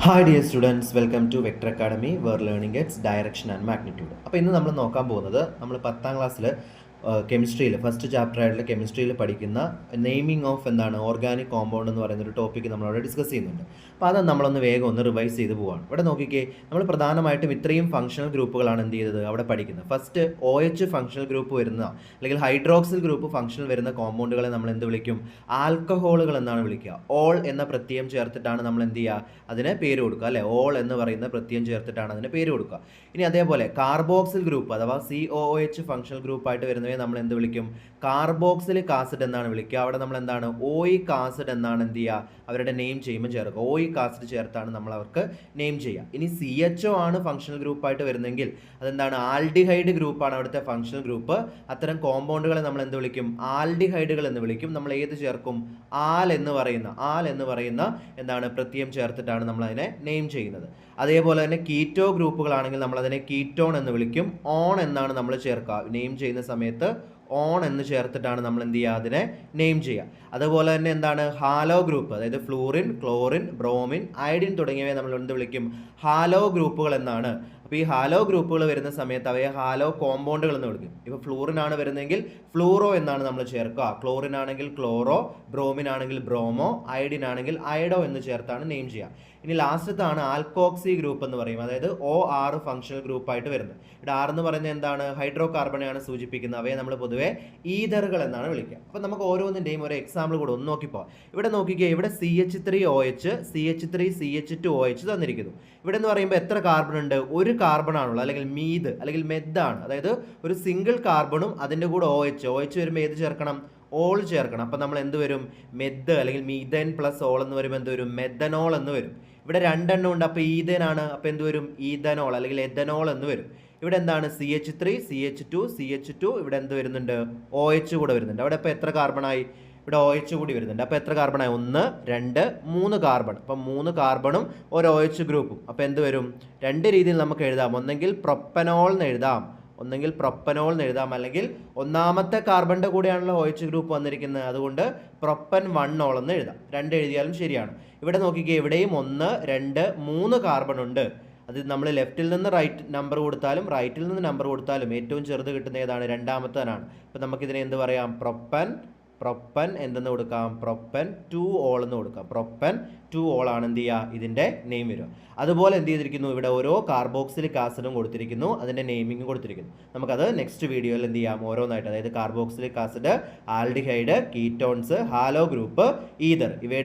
Hi dear students, welcome to Vector Academy where learning gets direction and magnitude. അപ്പോൾ ഇന്ന് നമ്മൾ നോക്കാൻ പോകുന്നത് നമ്മൾ 10ാം ക്ലാസ്സിൽ കെമിസ്ട്രിയിൽ ഫസ്റ്റ് ചാപ്റ്റർ ആയിട്ടുള്ള കെമിസ്ട്രിയിൽ പഠിക്കുന്ന നെയിമിംഗ് ഓഫ് എന്താണ് ഓർഗാനിക് കോമ്പൗണ്ട് എന്ന് പറയുന്ന ഒരു ടോപ്പിക്ക് നമ്മളവിടെ ഡിസ്കസ് ചെയ്യുന്നുണ്ട്. അപ്പോൾ അത് നമ്മളൊന്ന് വേഗം ഒന്ന് റിവൈസ് ചെയ്ത് പോവാണ്. ഇവിടെ നോക്കിക്കേ, നമ്മൾ പ്രധാനമായിട്ടും ഇത്രയും ഫംഗ്ഷണൽ ഗ്രൂപ്പുകളാണ് എന്ത് ചെയ്തത് അവിടെ പഠിക്കുന്നത്. ഫസ്റ്റ് OH ഫംഗ്ഷണൽ ഗ്രൂപ്പ് വരുന്ന അല്ലെങ്കിൽ ഹൈഡ്രോക്സിൽ ഗ്രൂപ്പ് ഫംഗ്ഷണൽ വരുന്ന കോമ്പൗണ്ടുകളെ നമ്മൾ എന്ത് വിളിക്കും? ആൽക്കഹോളുകൾ എന്നാണ് വിളിക്കുക. ഓൾ എന്ന പ്രത്യയം ചേർത്തിട്ടാണ് നമ്മൾ എന്ത് ചെയ്യുക? അതിന് പേര് കൊടുക്കുക, അല്ലേ? ഓൾ എന്ന് പറയുന്ന പ്രത്യയം ചേർത്തിട്ടാണ് അതിന് പേര് കൊടുക്കുക. ഇനി അതേപോലെ കാർബോക്സിൽ ഗ്രൂപ്പ് അഥവാ COOH ഫംഗ്ഷണൽ ഗ്രൂപ്പായിട്ട് വരുന്നവയെ നമ്മൾ എന്ത് വിളിക്കും? കാർബോക്സിലിക് ആസിഡ് എന്നാണ് വിളിക്കുക. അവിടെ നമ്മൾ എന്താണ് ഓയിക് ആസിഡ് എന്നാണ് എന്ത് ചെയ്യുക? അവരുടെ നെയിം ചെയ്യുമ്പോൾ ചേർക്കുക. ഓയിക് ആസിഡ് ചേർത്താണ് നമ്മൾ അവർക്ക് നെയിം ചെയ്യുക. ഇനി CHO ആണ് ഫംഗ്ഷണൽ ഗ്രൂപ്പായിട്ട് വരുന്നെങ്കിൽ അതെന്താണ്? ആൽഡിഹൈഡ് ഗ്രൂപ്പാണ് അവിടുത്തെ ഫംഗ്ഷണൽ ഗ്രൂപ്പ്. അത്തരം കോമ്പൗണ്ടുകളെ നമ്മൾ എന്ത് വിളിക്കും? ആൽഡിഹൈഡുകൾ എന്ന് വിളിക്കും. നമ്മൾ ഏത് ചേർക്കും? ആൽ എന്ന് പറയുന്ന എന്താണ് പ്രത്യയം ചേർത്തിട്ടാണ് നമ്മൾ അതിനെ നെയിം ചെയ്യുന്നത്. അതേപോലെ തന്നെ കീറ്റോ ഗ്രൂപ്പുകളാണെങ്കിൽ നമ്മൾ അതിനെ കീറ്റോൺ എന്ന് വിളിക്കും. ഓൺ എന്നാണ് നമ്മൾ ചേർക്കുക. നെയിം ചെയ്യുന്ന സമയത്ത് ഓൺ എന്ന് ചേർത്തിട്ടാണ് നമ്മൾ എന്ത് ചെയ്യുക? അതിനെ നെയിം ചെയ്യുക. അതുപോലെ തന്നെ എന്താണ് ഹാലോ ഗ്രൂപ്പ്, അതായത് ഫ്ലൂറിൻ, ക്ലോറിൻ, ബ്രോമിൻ, അയഡിൻ തുടങ്ങിയവയെ നമ്മൾ എന്ത് വിളിക്കും? ഹാലോ ഗ്രൂപ്പുകൾ എന്നാണ്. അപ്പോൾ ഈ ഹാലോ ഗ്രൂപ്പുകൾ വരുന്ന സമയത്ത് അവയെ ഹാലോ കോമ്പൗണ്ടുകൾ എന്ന് വിളിക്കും. ഇപ്പോൾ ഫ്ലൂറിൻ ആണ് വരുന്നതെങ്കിൽ ഫ്ലൂറോ എന്നാണ് നമ്മൾ ചേർക്കുക. ക്ലോറിൻ ആണെങ്കിൽ ക്ലോറോ, ബ്രോമിൻ ആണെങ്കിൽ ബ്രോമോ, അയഡിൻ ആണെങ്കിൽ അയഡോ എന്ന് ചേർത്താണ് നെയിം ചെയ്യുക. ഇനി ലാസ്റ്റത്താണ് ആൽക്കോക്സി ഗ്രൂപ്പ് എന്ന് പറയും, അതായത് OR ഫംഗ്ഷണൽ ഗ്രൂപ്പായിട്ട് വരുന്നത്. ഇവിടെ ആർ എന്ന് പറയുന്നത് എന്താണ്? ഹൈഡ്രോ കാർബണെയാണ് സൂചിപ്പിക്കുന്നത്. അവയെ നമ്മൾ പൊതുവെ ഈഥറുകൾ എന്നാണ് വിളിക്കുക. അപ്പോൾ നമുക്ക് ഓരോന്നിൻ്റെയും ഒരു എക്സാമ്പിൾ കൂടെ ഒന്ന് നോക്കിപ്പോൾ. ഇവിടെ നോക്കിക്കുക, ഇവിടെ CH3OH, CH3CH2OH തന്നിരിക്കുന്നു. ഇവിടെ എന്ന് പറയുമ്പോൾ എത്ര കാർബൺ ഉണ്ട്? ഒരു കാർബൺ ആണുള്ളത്, അല്ലെങ്കിൽ മീത് അല്ലെങ്കിൽ മെദ്ദാണ്. അതായത് ഒരു സിംഗിൾ കാർബണും അതിൻ്റെ കൂടെ OH വരുമ്പോൾ ഏത് ചേർക്കണം? ഓൾ ചേർക്കണം. അപ്പോൾ നമ്മൾ എന്ത് വരും? മെദ് അല്ലെങ്കിൽ മീഥേൻ പ്ലസ് ഓൾ എന്ന് വരുമ്പോൾ എന്ത് വരും? മെഥനോൾ എന്ന് വരും. ഇവിടെ രണ്ടെണ്ണം ഉണ്ട്, അപ്പോൾ ഈഥേൻ ആണ്, അപ്പോൾ എന്ത് വരും? ഈഥനോൾ അല്ലെങ്കിൽ എഥനോൾ എന്ന് വരും. ഇവിടെ എന്താണ്? CH3 CH2 ഇവിടെ എന്ത് വരുന്നുണ്ട്? OH കൂടെ വരുന്നുണ്ട്. അവിടെ ഇപ്പോൾ എത്ര കാർബണായി? ഇവിടെ OH കൂടി വരുന്നുണ്ട്. അപ്പോൾ എത്ര കാർബണായി? 1 2 3 കാർബൺ. അപ്പം 3 കാർബണും ഒരു OH ഗ്രൂപ്പും. അപ്പോൾ എന്ത് വരും? രണ്ട് രീതിയിൽ നമുക്ക് എഴുതാം. ഒന്നെങ്കിൽ പ്രൊപ്പനോൾ എന്ന് എഴുതാം, അല്ലെങ്കിൽ ഒന്നാമത്തെ കാർബണിൻ്റെ കൂടെയാണല്ലോ OH ഗ്രൂപ്പ് വന്നിരിക്കുന്നത്, അതുകൊണ്ട് പ്രൊപ്പൻ 1 എന്ന് എഴുതാം. രണ്ട് എഴുതിയാലും ശരിയാണ്. ഇവിടെ നോക്കിക്കേ, ഇവിടെയും 1 2 3 കാർബൺ ഉണ്ട്. അത് നമ്മൾ ലെഫ്റ്റിൽ നിന്ന് റൈറ്റ് നമ്പർ കൊടുത്താലും റൈറ്റിൽ നിന്ന് നമ്പർ കൊടുത്താലും ഏറ്റവും ചെറുത് കിട്ടുന്ന ഏതാണ്? രണ്ടാമത്തേതാണ്. അപ്പോൾ നമുക്കിതിനെ എന്ത് പറയാം? പ്രൊപ്പൻ എന്തെന്ന് കൊടുക്കാം? പ്രൊപ്പൻ 2 ഓൾ എന്ന് കൊടുക്കാം. പ്രൊപ്പൻ 2 ഓൾ ആണ് എന്ത് ചെയ്യുക? ഇതിൻ്റെ നെയിം വരിക. അതുപോലെ എന്ത് ചെയ്തിരിക്കുന്നു? ഇവിടെ ഓരോ കാർബോക്സിലിക് ആസിഡും കൊടുത്തിരിക്കുന്നു, അതിൻ്റെ നെയിമിങ്ങും കൊടുത്തിരിക്കുന്നു. നമുക്കത് നെക്സ്റ്റ് വീഡിയോയിൽ എന്ത് ചെയ്യാം? ഓരോന്നായിട്ട്, അതായത് carboxylic acid, aldehyde, ketones, halo group, ether, ഇവയുടെ